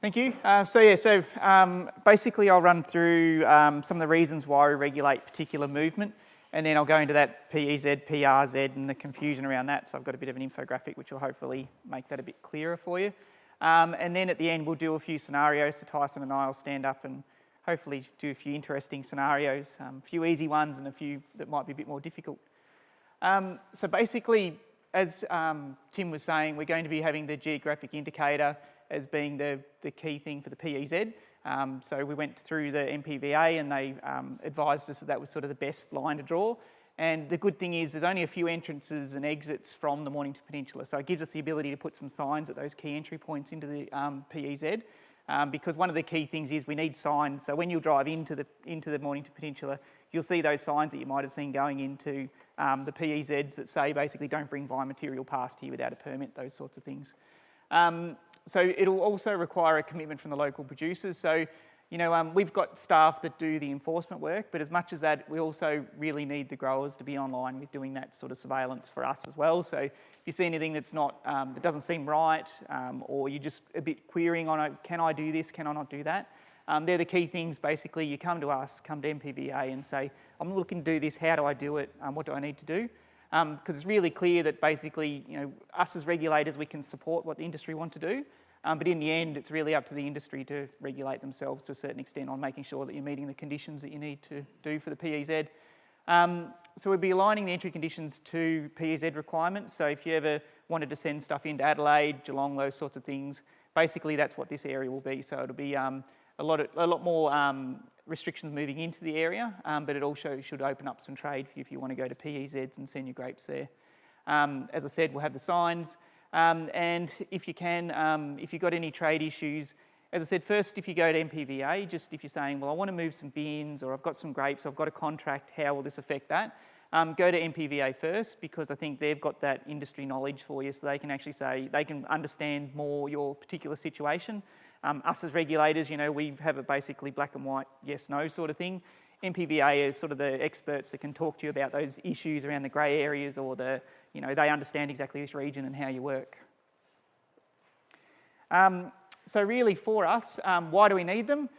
Thank you. Basically I'll run through some of the reasons why we regulate particular movement, and then I'll go into that PEZ, PRZ and the confusion around that. So I've got a bit of an infographic which will hopefully make that a bit clearer for you. And then at the end we'll do a few scenarios, so Tyson and I will stand up and hopefully do a few interesting scenarios, a few easy ones and a few that might be a bit more difficult. So basically, as Tim was saying, we're going to be having the geographic indicator as being the key thing for the PEZ. So we went through the MPVA and they advised us that that was sort of the best line to draw. And the good thing is there's only a few entrances and exits from the Mornington Peninsula. So it gives us the ability to put some signs at those key entry points into the PEZ. Because one of the key things is we need signs. So when you drive into the Mornington Peninsula, you'll see those signs that you might have seen going into the PEZs that say basically don't bring vine material past here without a permit, those sorts of things. So it'll also require a commitment from the local producers. So, we've got staff that do the enforcement work, but as much as that, we also really need the growers to be online with doing that sort of surveillance for us as well. So if you see anything that's not, that doesn't seem right, or you're just a bit querying on, can I do this, can I not do that? They're the key things. Basically, you come to us, come to MPVA and say, I'm looking to do this, how do I do it, what do I need to do? Because it's really clear that basically, us as regulators, we can support what the industry want to do, but in the end, it's really up to the industry to regulate themselves to a certain extent on making sure that you're meeting the conditions that you need to do for the PEZ. So we'll be aligning the entry conditions to PEZ requirements. So if you ever wanted to send stuff into Adelaide, Geelong, those sorts of things, basically that's what this area will be. So it'll be a lot more restrictions moving into the area, but it also should open up some trade for you if you want to go to PEZs and send your grapes there. As I said, we'll have the signs, and if you can, if you've got any trade issues, as I said, first if you go to MPVA, just if you're saying, well, I want to move some bins or I've got some grapes, I've got a contract, how will this affect that? Go to MPVA first, because I think they've got that industry knowledge for you, so they can actually say, they can understand more your particular situation. Us as regulators, we have a basically black and white, yes, no sort of thing. MPVA is sort of the experts that can talk to you about those issues around the grey areas, or they understand exactly this region and how you work. So really for us, why do we need them?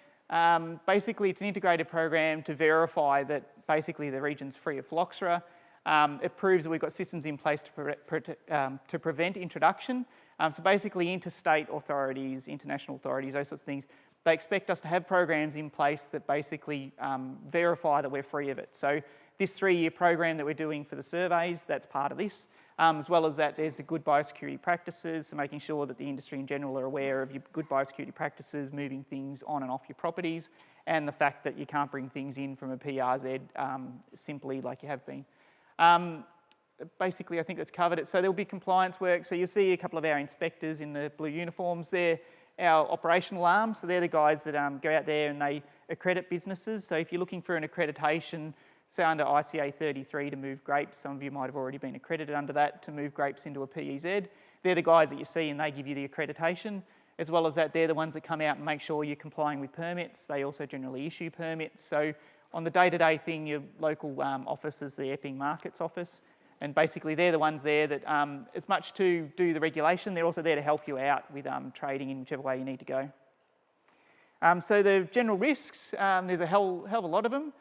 Basically, it's an integrated program to verify that basically the region's free of phylloxera. It proves that we've got systems in place to prevent introduction. So basically interstate authorities, international authorities, those sorts of things, they expect us to have programs in place that basically verify that we're free of it. So this 3-year program that we're doing for the surveys, that's part of this. As well as that, there's the good biosecurity practices, so making sure that the industry in general are aware of your good biosecurity practices, moving things on and off your properties, and the fact that you can't bring things in from a PRZ simply like you have been. Basically, I think that's covered it. So there'll be compliance work. So you'll see a couple of our inspectors in the blue uniforms. They're our operational arms. So they're the guys that go out there and they accredit businesses. So if you're looking for an accreditation, say under ICA 33 to move grapes, some of you might have already been accredited under that to move grapes into a PEZ. They're the guys that you see and they give you the accreditation. As well as that, they're the ones that come out and make sure you're complying with permits. They also generally issue permits. So on the day-to-day thing, your local office is the Epping Markets office. And basically they're the ones there that, as much to do the regulation, they're also there to help you out with trading in whichever way you need to go. So the general risks, there's a hell of a lot of them.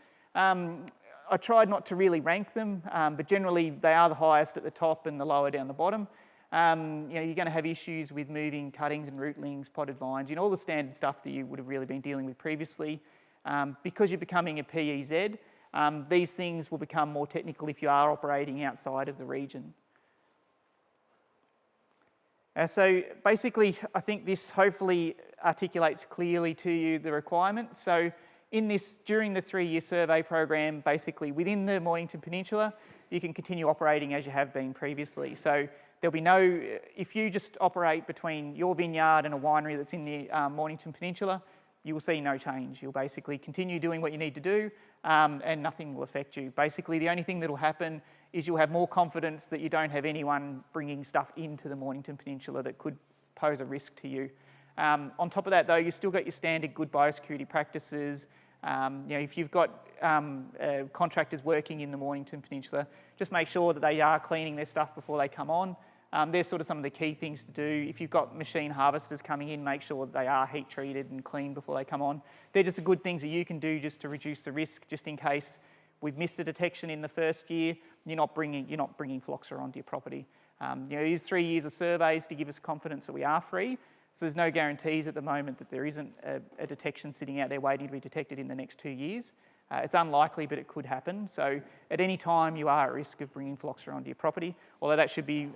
I tried not to really rank them, but generally they are the highest at the top and the lower down the bottom. You're going to have issues with moving cuttings and rootlings, potted vines, all the standard stuff that you would have really been dealing with previously. Because you're becoming a PEZ, these things will become more technical if you are operating outside of the region. So basically, I think this hopefully articulates clearly to you the requirements. So during the 3-year survey program, basically within the Mornington Peninsula, you can continue operating as you have been previously. So there'll be if you just operate between your vineyard and a winery that's in the Mornington Peninsula, you will see no change. You'll basically continue doing what you need to do, and nothing will affect you. Basically, the only thing that will happen is you'll have more confidence that you don't have anyone bringing stuff into the Mornington Peninsula that could pose a risk to you. On top of that, though, you've still got your standard good biosecurity practices. If you've got contractors working in the Mornington Peninsula, just make sure that they are cleaning their stuff before they come on. They're sort of some of the key things to do. If you've got machine harvesters coming in, make sure that they are heat treated and clean before they come on. They're just the good things that you can do just to reduce the risk, just in case we've missed a detection in the first year. You're not bringing Phylloxera onto your property. Use 3 years of surveys to give us confidence that we are free. So there's no guarantees at the moment that there isn't a detection sitting out there waiting to be detected in the next 2 years. It's unlikely, but it could happen. So at any time, you are at risk of bringing Phylloxera onto your property, although that should be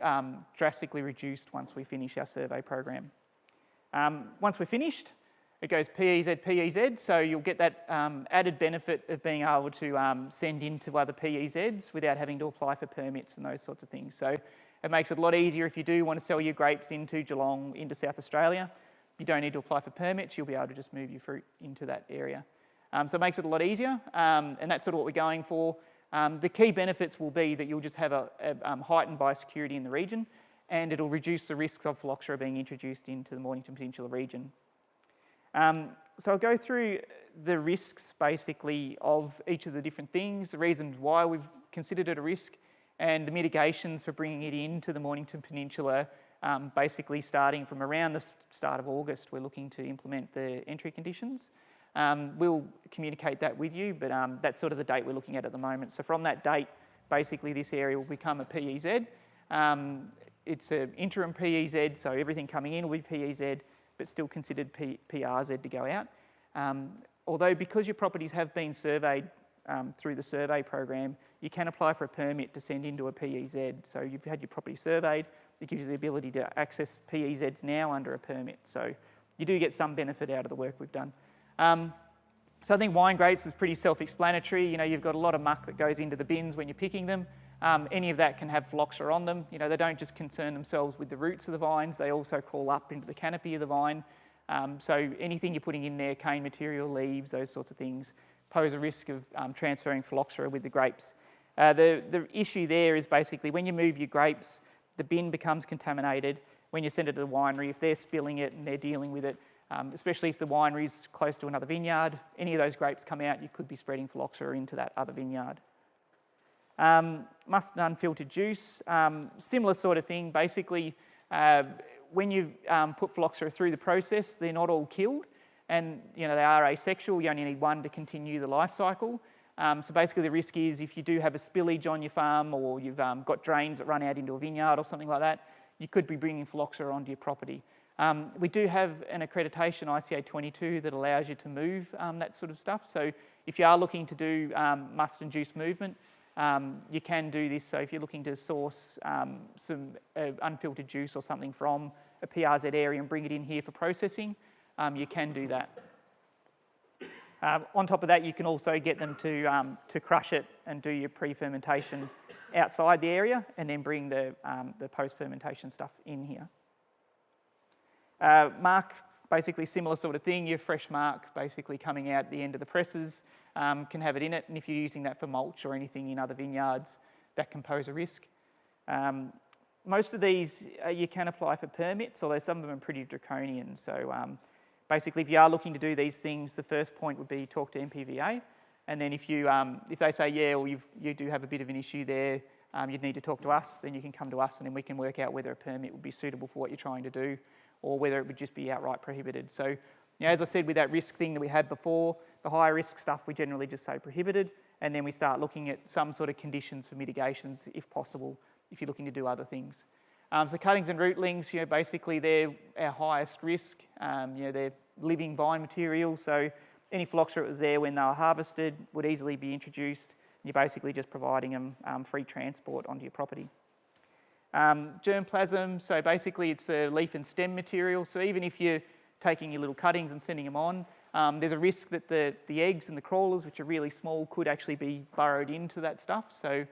drastically reduced once we finish our survey program. Once we're finished, it goes PEZ, so you'll get that added benefit of being able to send into other PEZs without having to apply for permits and those sorts of things. So it makes it a lot easier if you do want to sell your grapes into Geelong, into South Australia. You don't need to apply for permits, you'll be able to just move your fruit into that area. So it makes it a lot easier, and that's sort of what we're going for. The key benefits will be that you'll just have a heightened biosecurity in the region, and it'll reduce the risks of Phylloxera being introduced into the Mornington Peninsula region. So I'll go through the risks, basically, of each of the different things, the reasons why we've considered it a risk, and the mitigations for bringing it into the Mornington Peninsula, basically starting from around the start of August. We're looking to implement the entry conditions. We'll communicate that with you, but that's sort of the date we're looking at the moment. So from that date, basically this area will become a PEZ. It's an interim PEZ, so everything coming in will be PEZ, but still considered PRZ to go out. Although because your properties have been surveyed through the survey program, you can apply for a permit to send into a PEZ. So you've had your property surveyed, it gives you the ability to access PEZs now under a permit. So you do get some benefit out of the work we've done. So I think wine grapes is pretty self-explanatory. You've got a lot of muck that goes into the bins when you're picking them. Any of that can have Phylloxera on them. They don't just concern themselves with the roots of the vines, they also crawl up into the canopy of the vine. So anything you're putting in there, cane material, leaves, those sorts of things, pose a risk of transferring Phylloxera with the grapes. The issue there is basically when you move your grapes, the bin becomes contaminated. When you send it to the winery, if they're spilling it and they're dealing with it, especially if the winery is close to another vineyard, any of those grapes come out, you could be spreading Phylloxera into that other vineyard. Mustard unfiltered juice, similar sort of thing. Basically, when you put Phylloxera through the process, they're not all killed, and they are asexual. You only need one to continue the life cycle. So basically the risk is if you do have a spillage on your farm, or you've got drains that run out into a vineyard or something like that, you could be bringing Phylloxera onto your property. We do have an accreditation, ICA 22, that allows you to move that sort of stuff. So if you are looking to do mustard and juice movement, you can do this. So if you're looking to source some unfiltered juice or something from a PRZ area and bring it in here for processing, you can do that. On top of that, you can also get them to crush it and do your pre-fermentation outside the area, and then bring the post-fermentation stuff in here. Marc, basically similar sort of thing. Your fresh marc basically coming out at the end of the presses can have it in it, and if you're using that for mulch or anything in other vineyards, that can pose a risk. Most of these you can apply for permits, although some of them are pretty draconian. So basically if you are looking to do these things, the first point would be talk to MPVA, and then if they say, yeah, well, you do have a bit of an issue there, you'd need to talk to us, then you can come to us, and then we can work out whether a permit would be suitable for what you're trying to do, or whether it would just be outright prohibited. So, as I said, with that risk thing that we had before, the higher risk stuff we generally just say prohibited, and then we start looking at some sort of conditions for mitigations, if possible, if you're looking to do other things. So cuttings and rootlings, basically they're our highest risk. They're living vine material, so any Phylloxera that was there when they were harvested would easily be introduced. You're basically just providing them free transport onto your property. Germplasm, so basically it's the leaf and stem material. So even if you're taking your little cuttings and sending them on, there's a risk that the eggs and the crawlers, which are really small, could actually be burrowed into that stuff. So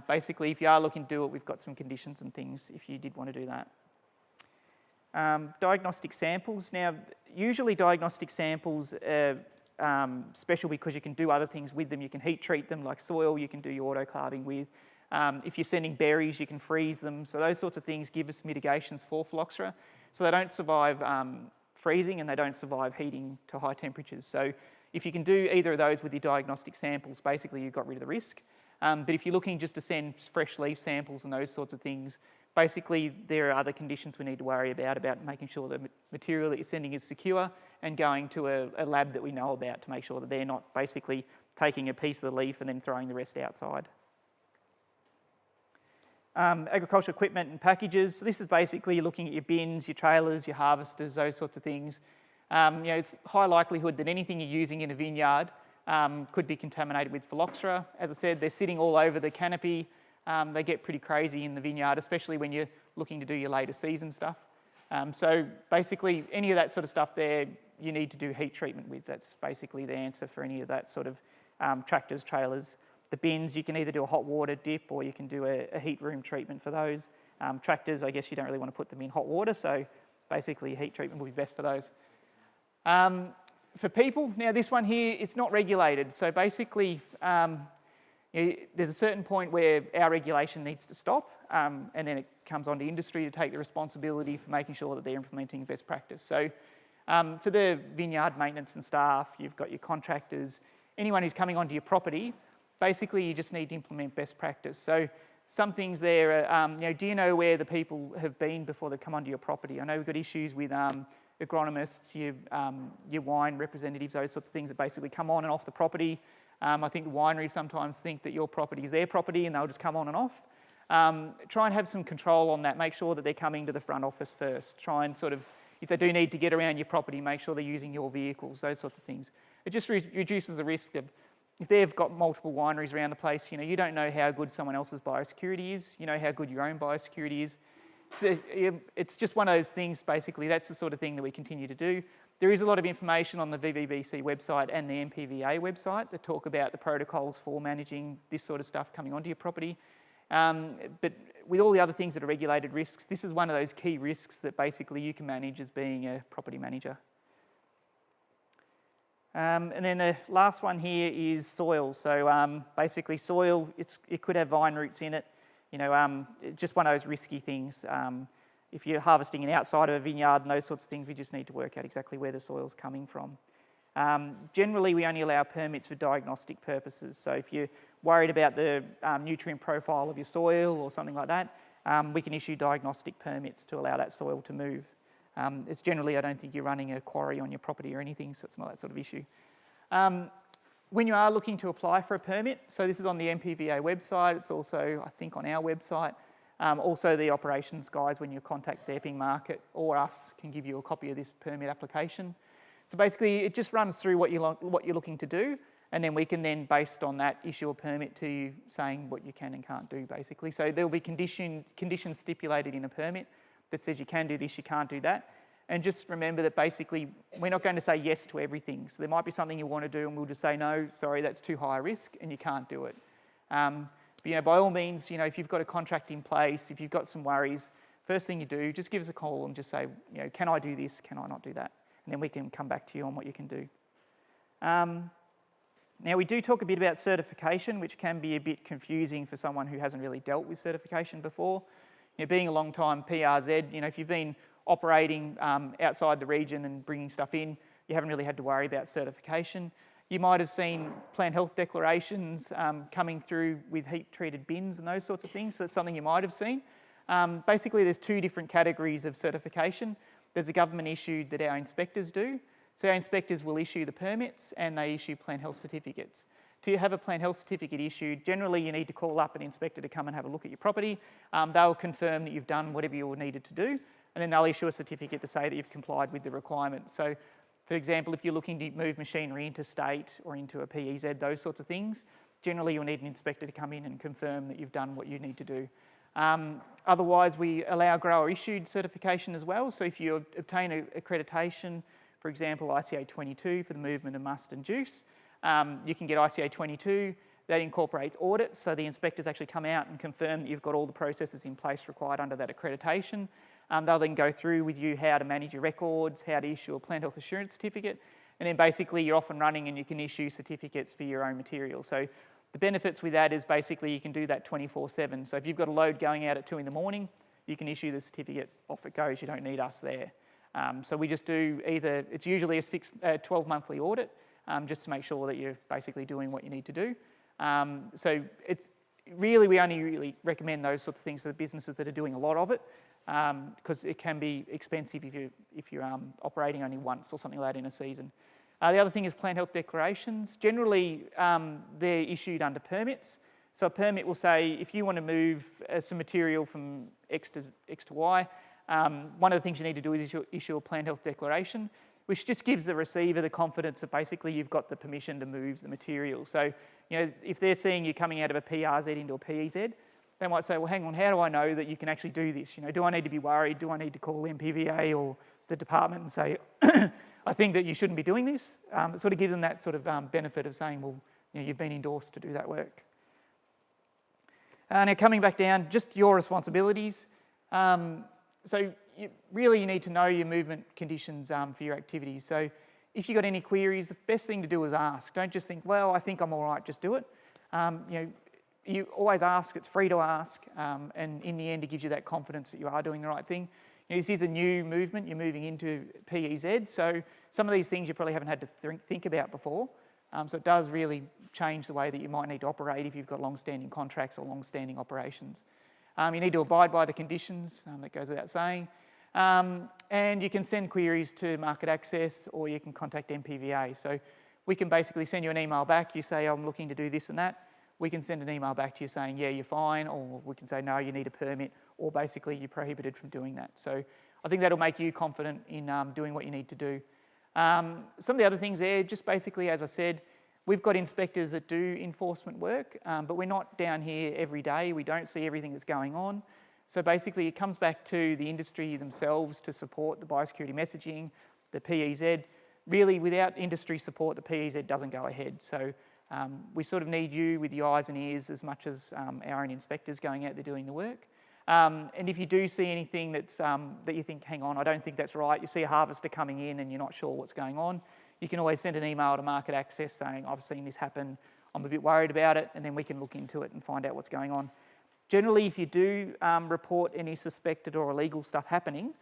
basically if you are looking to do it, we've got some conditions and things if you did want to do that. Diagnostic samples. Now, usually diagnostic samples are special because you can do other things with them. You can heat treat them like soil, you can do your autoclaving with. If you're sending berries, you can freeze them. So those sorts of things give us mitigations for Phylloxera. So they don't survive freezing and they don't survive heating to high temperatures. So if you can do either of those with your diagnostic samples, basically you've got rid of the risk. But if you're looking just to send fresh leaf samples and those sorts of things, basically there are other conditions we need to worry about making sure the material that you're sending is secure and going to a lab that we know about to make sure that they're not basically taking a piece of the leaf and then throwing the rest outside. Agricultural equipment and packages. So this is basically looking at your bins, your trailers, your harvesters, those sorts of things. It's high likelihood that anything you're using in a vineyard could be contaminated with Phylloxera. As I said, they're sitting all over the canopy. They get pretty crazy in the vineyard, especially when you're looking to do your later season stuff. So basically, any of that sort of stuff there, you need to do heat treatment with. That's basically the answer for any of that sort of tractors, trailers. The bins, you can either do a hot water dip or you can do a heat room treatment for those. Tractors, I guess you don't really want to put them in hot water, so basically heat treatment will be best for those. For people, now this one here, it's not regulated. So basically, there's a certain point where our regulation needs to stop, and then it comes on to industry to take the responsibility for making sure that they're implementing best practice. So for the vineyard maintenance and staff, you've got your contractors, anyone who's coming onto your property, basically you just need to implement best practice. So some things there are, do you know where the people have been before they come onto your property? I know we've got issues with agronomists, your wine representatives, those sorts of things that basically come on and off the property. I think the wineries sometimes think that your property is their property and they'll just come on and off. Try and have some control on that. Make sure that they're coming to the front office first. Try and sort of, if they do need to get around your property, make sure they're using your vehicles, those sorts of things. It just reduces the risk of, if they've got multiple wineries around the place, you don't know how good someone else's biosecurity is. You know how good your own biosecurity is. So it's just one of those things, basically. That's the sort of thing that we continue to do. There is a lot of information on the VVBC website and the MPVA website that talk about the protocols for managing this sort of stuff coming onto your property. But with all the other things that are regulated risks, this is one of those key risks that basically you can manage as being a property manager. And then the last one here is soil. So basically soil, it could have vine roots in it. Just one of those risky things. If you're harvesting it outside of a vineyard and those sorts of things, we just need to work out exactly where the soil's coming from. Generally, we only allow permits for diagnostic purposes. So if you're worried about the nutrient profile of your soil or something like that, we can issue diagnostic permits to allow that soil to move. It's generally, I don't think you're running a quarry on your property or anything, so it's not that sort of issue. When you are looking to apply for a permit, so this is on the MPVA website, it's also, I think, on our website. Also, the operations guys, when you contact the Epping Market or us, can give you a copy of this permit application. So basically, it just runs through what you're looking to do, and then we can then, based on that, issue a permit to you saying what you can and can't do, basically. So there will be conditions stipulated in a permit that says you can do this, you can't do that. And just remember that basically we're not going to say yes to everything. So there might be something you want to do and we'll just say, no, sorry, that's too high a risk and you can't do it. But by all means, if you've got a contract in place, if you've got some worries, first thing you do, just give us a call and just say, can I do this, can I not do that? And then we can come back to you on what you can do. Now we do talk a bit about certification, which can be a bit confusing for someone who hasn't really dealt with certification before. Being a long time PRZ, if you've been operating outside the region and bringing stuff in, you haven't really had to worry about certification. You might have seen plant health declarations coming through with heat-treated bins and those sorts of things, so that's something you might have seen. Basically, there's two different categories of certification. There's a government issued that our inspectors do. So our inspectors will issue the permits and they issue plant health certificates. To have a plant health certificate issued, generally you need to call up an inspector to come and have a look at your property. They'll confirm that you've done whatever you needed to do, and then they'll issue a certificate to say that you've complied with the requirement. So, for example, if you're looking to move machinery into state or into a PEZ, those sorts of things, generally you'll need an inspector to come in and confirm that you've done what you need to do. Otherwise, we allow grower-issued certification as well. So if you obtain accreditation, for example, ICA 22 for the movement of must and juice, you can get ICA 22. That incorporates audits, so the inspectors actually come out and confirm that you've got all the processes in place required under that accreditation. They'll then go through with you how to manage your records, how to issue a plant health assurance certificate, and then basically you're off and running and you can issue certificates for your own material. So the benefits with that is basically you can do that 24/7. So if you've got a load going out at 2 in the morning, you can issue the certificate, off it goes, you don't need us there. So we just do it's usually a 12 monthly audit, just to make sure that you're basically doing what you need to do. So really, we only really recommend those sorts of things for the businesses that are doing a lot of it, because it can be expensive if you're operating only once or something like that in a season. The other thing is plant health declarations. Generally, they're issued under permits. So a permit will say, if you want to move some material from X to Y, one of the things you need to do is issue a plant health declaration, which just gives the receiver the confidence that basically you've got the permission to move the material. So, if they're seeing you coming out of a PRZ into a PEZ, they might say, well, hang on, how do I know that you can actually do this? Do I need to be worried? Do I need to call MPVA or the department and say, I think that you shouldn't be doing this? It sort of gives them that sort of benefit of saying, well, you've been endorsed to do that work. Now coming back down, just your responsibilities. So you need to know your movement conditions for your activities. So if you've got any queries, the best thing to do is ask. Don't just think, well, I think I'm all right, just do it. You always ask, it's free to ask, and in the end it gives you that confidence that you are doing the right thing. This is a new movement, you're moving into PEZ, so some of these things you probably haven't had to think about before. So it does really change the way that you might need to operate if you've got long-standing contracts or long-standing operations. You need to abide by the conditions, that goes without saying. And you can send queries to Market Access or you can contact MPVA. So we can basically send you an email back, you say, I'm looking to do this and that. We can send an email back to you saying, yeah, you're fine, or we can say, no, you need a permit, or basically you're prohibited from doing that. So I think that'll make you confident in doing what you need to do. Some of the other things there, just basically, as I said, we've got inspectors that do enforcement work, but we're not down here every day. We don't see everything that's going on. So basically, it comes back to the industry themselves to support the biosecurity messaging, the PEZ. Really, without industry support, the PEZ doesn't go ahead. So we sort of need you with your eyes and ears as much as our own inspectors going out there doing the work. And if you do see anything that's, that you think, hang on, I don't think that's right, you see a harvester coming in and you're not sure what's going on, you can always send an email to Market Access saying, I've seen this happen, I'm a bit worried about it, and then we can look into it and find out what's going on. Generally, if you do report any suspected or illegal stuff happening,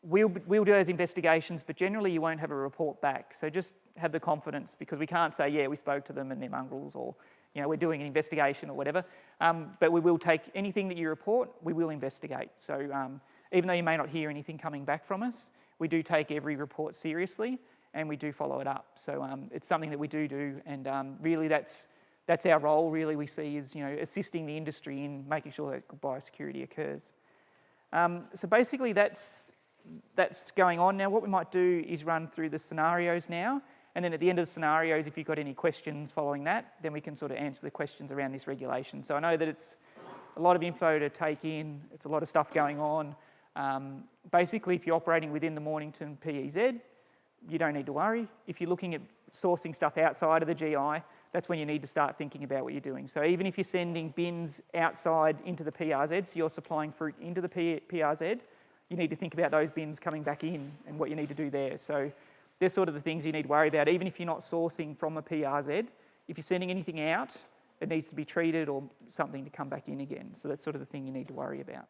we'll do those investigations, but generally you won't have a report back. So just have the confidence, because we can't say, yeah, we spoke to them and they're mongrels, or we're doing an investigation or whatever. But we will take anything that you report, we will investigate. So even though you may not hear anything coming back from us, we do take every report seriously and we do follow it up. So it's something that we do, and really that's our role. Really, we see is assisting the industry in making sure that biosecurity occurs. So basically, that's going on now. What we might do is run through the scenarios now, and then at the end of the scenarios, if you've got any questions following that, then we can sort of answer the questions around this regulation. So I know that it's a lot of info to take in. It's a lot of stuff going on. Basically, if you're operating within the Mornington PEZ, you don't need to worry. If you're looking at sourcing stuff outside of the GI, that's when you need to start thinking about what you're doing. So even if you're sending bins outside into the PRZ, so you're supplying fruit into the PRZ, you need to think about those bins coming back in and what you need to do there. So they're sort of the things you need to worry about. Even if you're not sourcing from a PRZ, if you're sending anything out, it needs to be treated or something to come back in again. So that's sort of the thing you need to worry about.